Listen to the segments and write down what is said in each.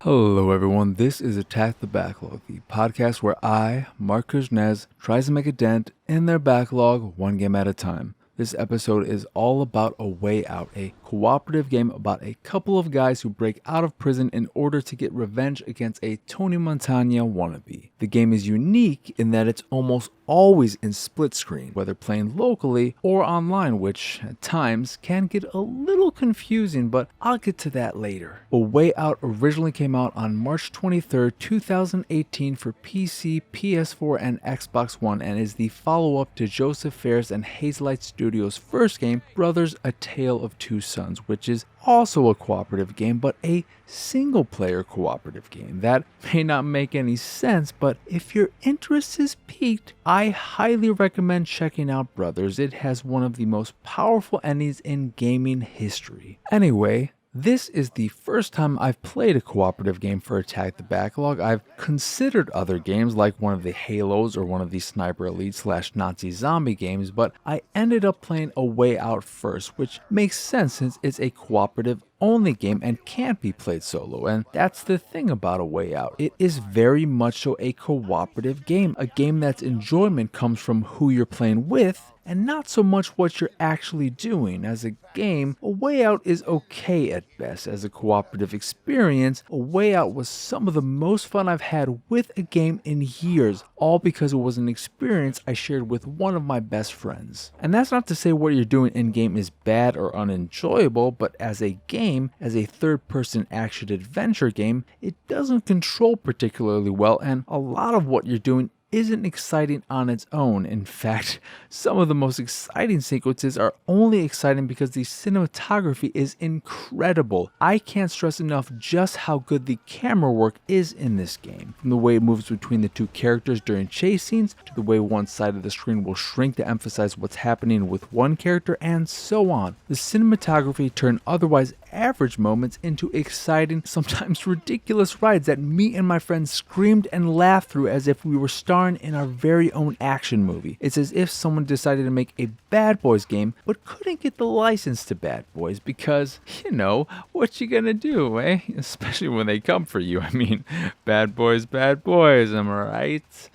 Hello everyone, this is Attack the Backlog, the podcast where I, Marc, tries to make a dent in their backlog one game at a time. This episode is all about A Way Out, a cooperative game about a couple of guys who break out of prison in order to get revenge against a Tony Montana wannabe. The game is unique in that it's almost always in split screen, whether playing locally or online, which at times can get a little confusing, but I'll get to that later. A Way Out originally came out on March 23rd, 2018 for PC, PS4, and Xbox One, and is the follow-up to Josef and Hazelight Studios' first game, Brothers: A Tale of Two Sons, which is also a cooperative game, but a single-player cooperative game. That may not make any sense, but if your interest is piqued, I highly recommend checking out Brothers. It has one of the most powerful endings in gaming history. Anyway, this is the first time I've played a cooperative game for Attack the Backlog. I've considered other games like one of the Halos or one of the Sniper Elite / Nazi Zombie games, but I ended up playing A Way Out first, which makes sense since it's a cooperative only game and can't be played solo, and that's the thing about A Way Out. It is very much so a cooperative game, a game that's enjoyment comes from who you're playing with and not so much what you're actually doing. As a game, A Way Out is okay at best. As a cooperative experience, A Way Out was some of the most fun I've had with a game in years, all because it was an experience I shared with one of my best friends. And that's not to say what you're doing in-game is bad or unenjoyable, but as a game, as a third-person action-adventure game, it doesn't control particularly well, and a lot of what you're doing isn't exciting on its own. In fact, some of the most exciting sequences are only exciting because the cinematography is incredible. I can't stress enough just how good the camera work is in this game. From the way it moves between the two characters during chase scenes, to the way one side of the screen will shrink to emphasize what's happening with one character, and so on. The cinematography turned otherwise average moments into exciting, sometimes ridiculous rides that me and my friends screamed and laughed through as if we were starring in our very own action movie. It's as if someone decided to make a Bad Boys game but couldn't get the license to Bad Boys because, what you gonna do, eh? Especially when they come for you. I mean, bad boys, am I right?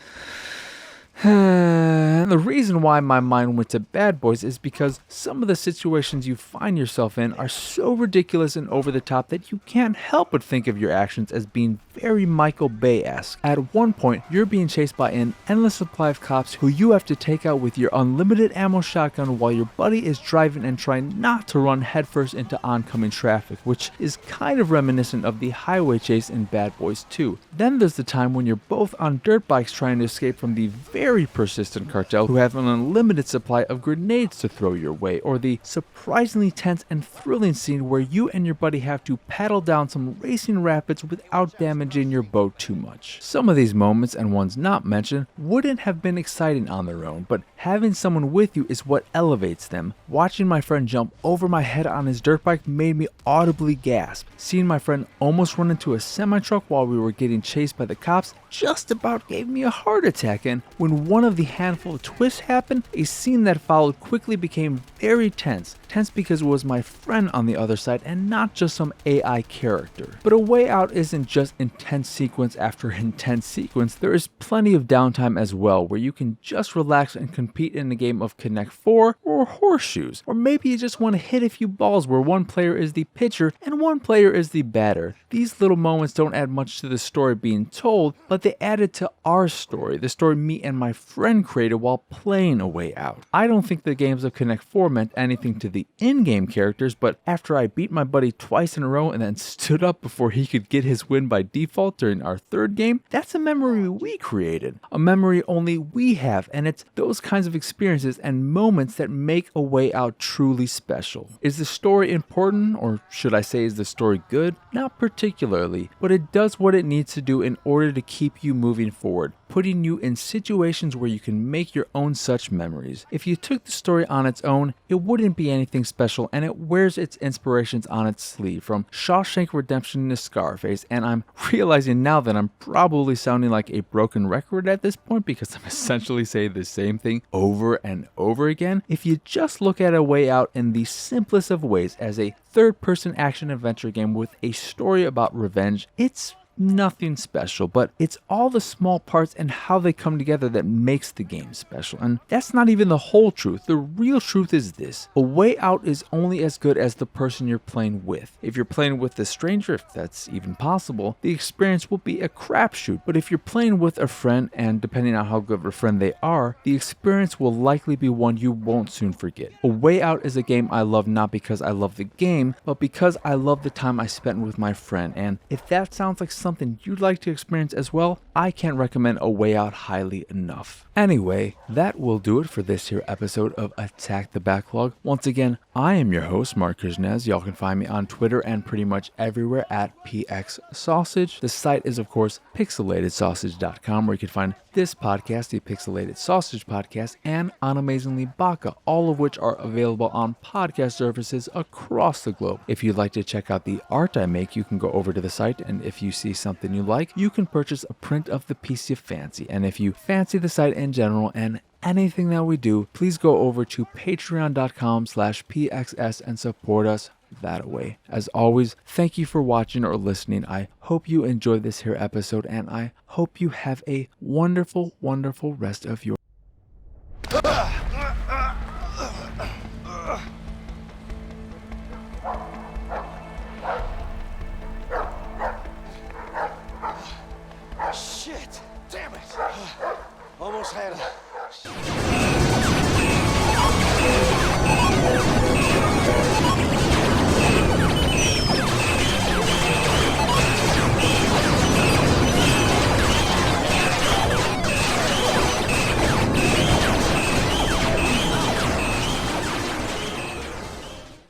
And the reason why my mind went to Bad Boys is because some of the situations you find yourself in are so ridiculous and over the top that you can't help but think of your actions as being very Michael Bay-esque. At one point, you're being chased by an endless supply of cops who you have to take out with your unlimited ammo shotgun while your buddy is driving and trying not to run headfirst into oncoming traffic, which is kind of reminiscent of the highway chase in Bad Boys 2. Then there's the time when you're both on dirt bikes trying to escape from the very persistent cartel who have an unlimited supply of grenades to throw your way, or the surprisingly tense and thrilling scene where you and your buddy have to paddle down some racing rapids without damaging your boat too much. Some of these moments, and ones not mentioned, wouldn't have been exciting on their own, but having someone with you is what elevates them. Watching my friend jump over my head on his dirt bike made me audibly gasp. Seeing my friend almost run into a semi-truck while we were getting chased by the cops just about gave me a heart attack, and when one of the handful of twists happened, a scene that followed quickly became very tense. Tense because it was my friend on the other side and not just some AI character. But A Way Out isn't just intense sequence after intense sequence. There is plenty of downtime as well, where you can just relax and compete in a game of Connect 4 or Horseshoes. Or maybe you just want to hit a few balls where one player is the pitcher and one player is the batter. These little moments don't add much to the story being told, but they added to our story, the story me and my friend created while playing A Way Out. I don't think the games of Connect 4 meant anything to the in-game characters, but after I beat my buddy twice in a row and then stood up before he could get his win by default during our third game, that's a memory we created. A memory only we have, and it's those kinds of experiences and moments that make A Way Out truly special. Is the story important, or should I say is the story good? Not particularly, but it does what it needs to do in order to keep you moving forward, putting you in situations where you can make your own such memories. If you took the story on its own, it wouldn't be anything anything special, and it wears its inspirations on its sleeve, from Shawshank Redemption to Scarface, and I'm realizing now that I'm probably sounding like a broken record at this point because I'm essentially saying the same thing over and over again. If you just look at A Way Out in the simplest of ways as a third-person action-adventure game with a story about revenge, it's nothing special, but it's all the small parts and how they come together that makes the game special. And that's not even the whole truth. The real truth is this: A Way Out is only as good as the person you're playing with. If you're playing with a stranger, if that's even possible, the experience will be a crapshoot. But if you're playing with a friend, and depending on how good of a friend they are, the experience will likely be one you won't soon forget. A Way Out is a game I love not because I love the game, but because I love the time I spent with my friend. And if that sounds like something you'd like to experience as well, I can't recommend A Way Out highly enough. Anyway, that will do it for this here episode of Attack the Backlog. Once again, I am your host, Marc. Y'all can find me on Twitter and pretty much everywhere at pxsausage. The site is, of course, pixelatedsausage.com, where you can find this podcast, the Pixelated Sausage Podcast, and Unamazingly Baka, all of which are available on podcast services across the globe. If you'd like to check out the art I make, you can go over to the site, and if you see something you like, you can purchase a print of the piece you fancy. And if you fancy the site in general and anything that we do, please go over to patreon.com/pxs and support us that way. As always, thank you for watching or listening. I hope you enjoyed this here episode, and I hope you have a wonderful, wonderful rest of your